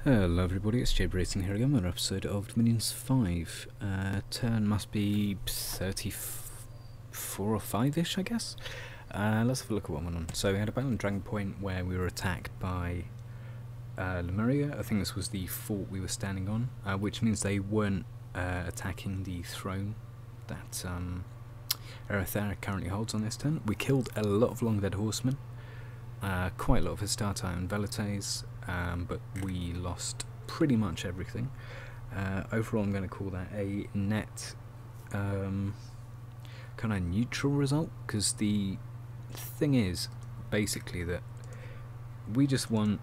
Hello everybody, it's Jade Racing here again with another episode of Dominions 5. Turn must be 34 or 5-ish, I guess. Let's have a look at what went on. So we had a battle on Dragon Point where we were attacked by Lemuria. I think this was the fort we were standing on, which means they weren't attacking the throne that Erethera currently holds on this turn. We killed a lot of Longdead Horsemen, quite a lot of Hastata and Velites, but we lost pretty much everything. Overall, I'm going to call that a net kind of neutral result, because the thing is basically that we just want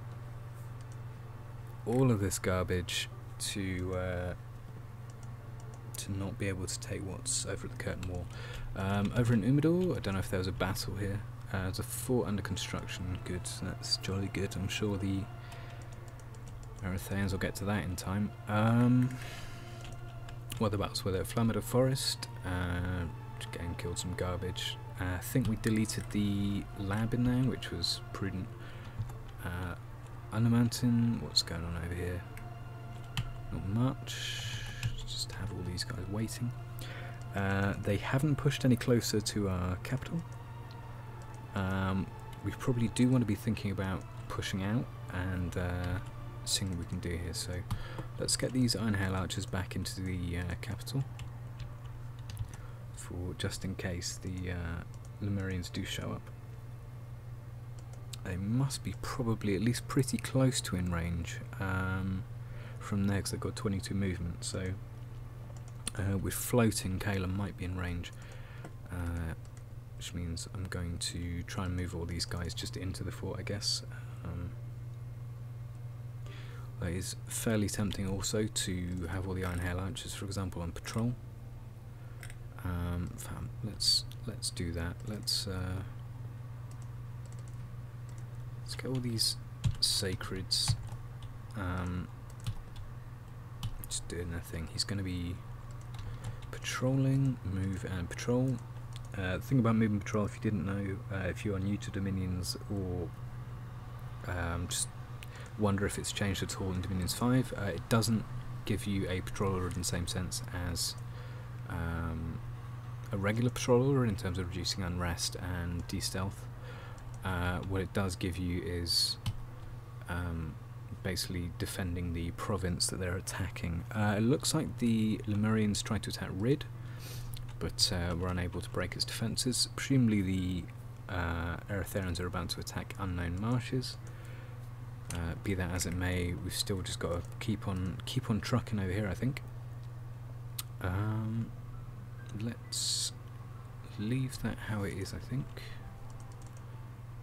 all of this garbage to not be able to take what's over at the Curtain Wall. Over in Umidor, I don't know if there was a battle here. There's a fort under construction. Good, that's jolly good. I'm sure the Erythraeans will get to that in time. What the battles were there? Flammada Forest, again killed some garbage. I think we deleted the lab in there, which was prudent. Under Mountain, what's going on over here? Not much. Just have all these guys waiting. They haven't pushed any closer to our capital. We probably do want to be thinking about pushing out and seeing what we can do here. So let's get these Iron Hail Archers back into the capital, for just in case the Lemurians do show up. They must be probably at least pretty close to in range from there, because they've got 22 movement. So with floating, Kayla might be in range. Which means I'm going to try and move all these guys just into the fort, I guess. That is fairly tempting also to have all the Iron Hail Archers, for example, on patrol. Let's do that. Let's get all these sacreds just doing their thing. He's going to be patrolling, move and patrol. The thing about movement patrol, if you didn't know, if you are new to Dominions or just wonder if it's changed at all in Dominions 5, it doesn't give you a patrol order in the same sense as a regular patrol order in terms of reducing unrest and de-stealth. What it does give you is basically defending the province that they're attacking. It looks like the Lemurians tried to attack Rid, but were unable to break its defences. Presumably the Erythraeans are about to attack Unknown Marshes. Be that as it may, we've still just got to keep on trucking over here, I think. Let's leave that how it is, I think.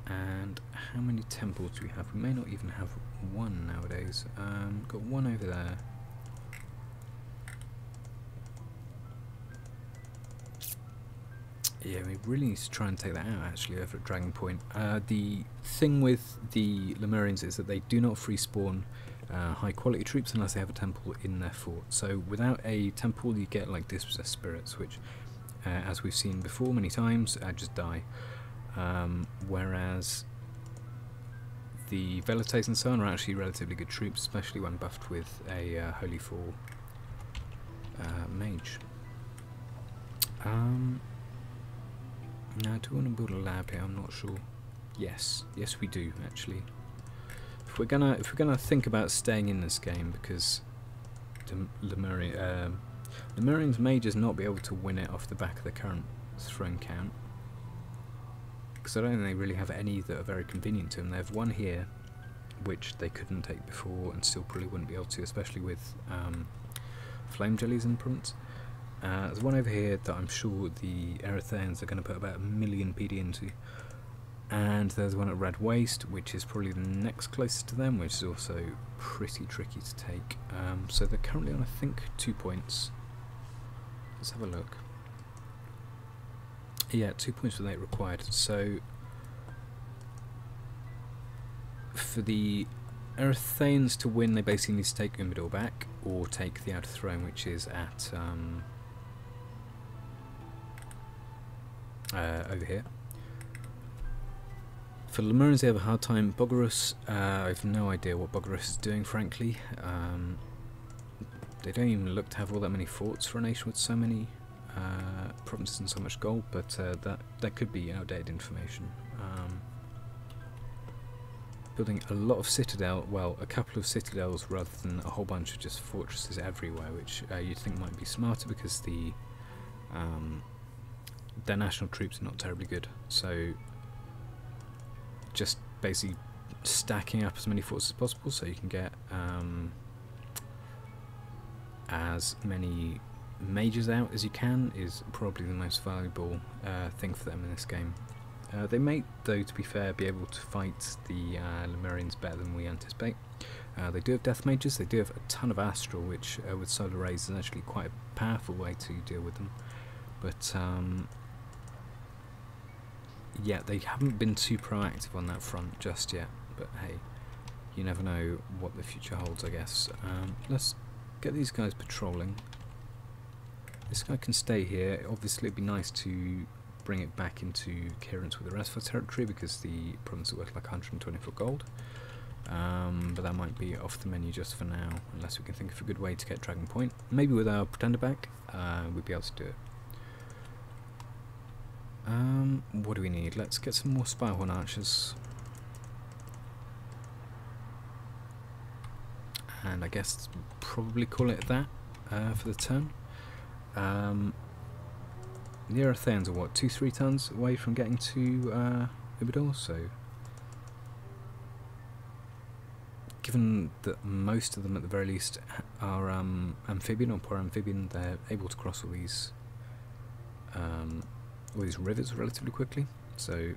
And how many temples do we have? We may not even have one nowadays. Got one over there. Yeah, we really need to try and take that out, actually, over at Dragon Point. The thing with the Lemurians is that they do not free spawn high quality troops unless they have a temple in their fort. So without a temple you get like dispossessed spirits, which as we've seen before many times, just die. Whereas the Velites and so on are actually relatively good troops, especially when buffed with a Holy Fall mage. Now, do we want to build a lab here? I'm not sure. Yes, we do actually. If we're gonna think about staying in this game, because Lemurians may just not be able to win it off the back of the current throne count, because I don't think they really have any that are very convenient to them. They have one here, which they couldn't take before, and still probably wouldn't be able to, especially with flame jellies in province. There's one over here that I'm sure the Erythraeans are going to put about 1 million PD into, and there's one at Red Waste, which is probably the next closest to them, which is also pretty tricky to take. So they're currently on, I think, 2 points. Let's have a look. Yeah, 2 points with 8 required. So for the Erythraeans to win, they basically need to take Umidor back, or take the Outer Throne, which is at over here. For Lemurians, they have a hard time. Bogarus, I have no idea what Bogarus is doing, frankly. They don't even look to have all that many forts for a nation with so many provinces and so much gold, but that could be outdated information. Building a lot of citadel, well, a couple of citadels rather than a whole bunch of just fortresses everywhere, which you'd think might be smarter because their national troops are not terribly good. So just basically stacking up as many forts as possible so you can get as many mages out as you can is probably the most valuable thing for them in this game. They may, though, to be fair, be able to fight the Lemurians better than we anticipate. They do have death mages, they do have a ton of astral, which with solar rays is actually quite a powerful way to deal with them. But yeah, they haven't been too proactive on that front just yet. But hey, you never know what the future holds, I guess. Let's get these guys patrolling. This guy can stay here. Obviously, it'd be nice to bring it back into coherence with the rest of our territory because the province is worth like 124 gold. But that might be off the menu just for now, unless we can think of a good way to get Dragon Point. Maybe with our Pretender back, we'd be able to do it. What do we need? Let's get some more Spirehorn Archers. And I guess probably call it that for the turn. The Erythans are what, 2-3 tons away from getting to Ibidor, so given that most of them at the very least are amphibian or poor amphibian, they're able to cross all these rivers relatively quickly, so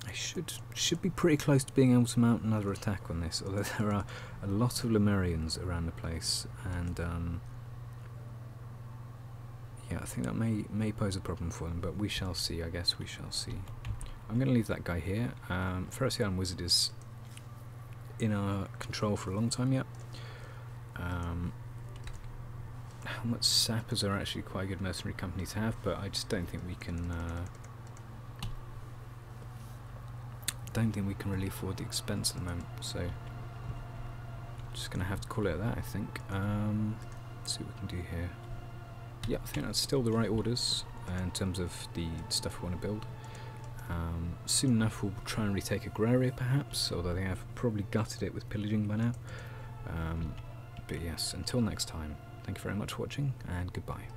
I should be pretty close to being able to mount another attack on this, although there are a lot of Lemurians around the place, and yeah, I think that may pose a problem for them, but we shall see. I guess we shall see. I'm going to leave that guy here. Ferocian Wizard is in our control for a long time yet. Helmet Sappers are actually quite a good mercenary company to have, but I just don't think we can. Don't think we can really afford the expense at the moment. So, just going to have to call it that, I think. Let's see what we can do here. Yeah, I think that's still the right orders in terms of the stuff we want to build. Soon enough we'll try and retake Agraria perhaps, although they have probably gutted it with pillaging by now. But yes, until next time, thank you very much for watching, and goodbye.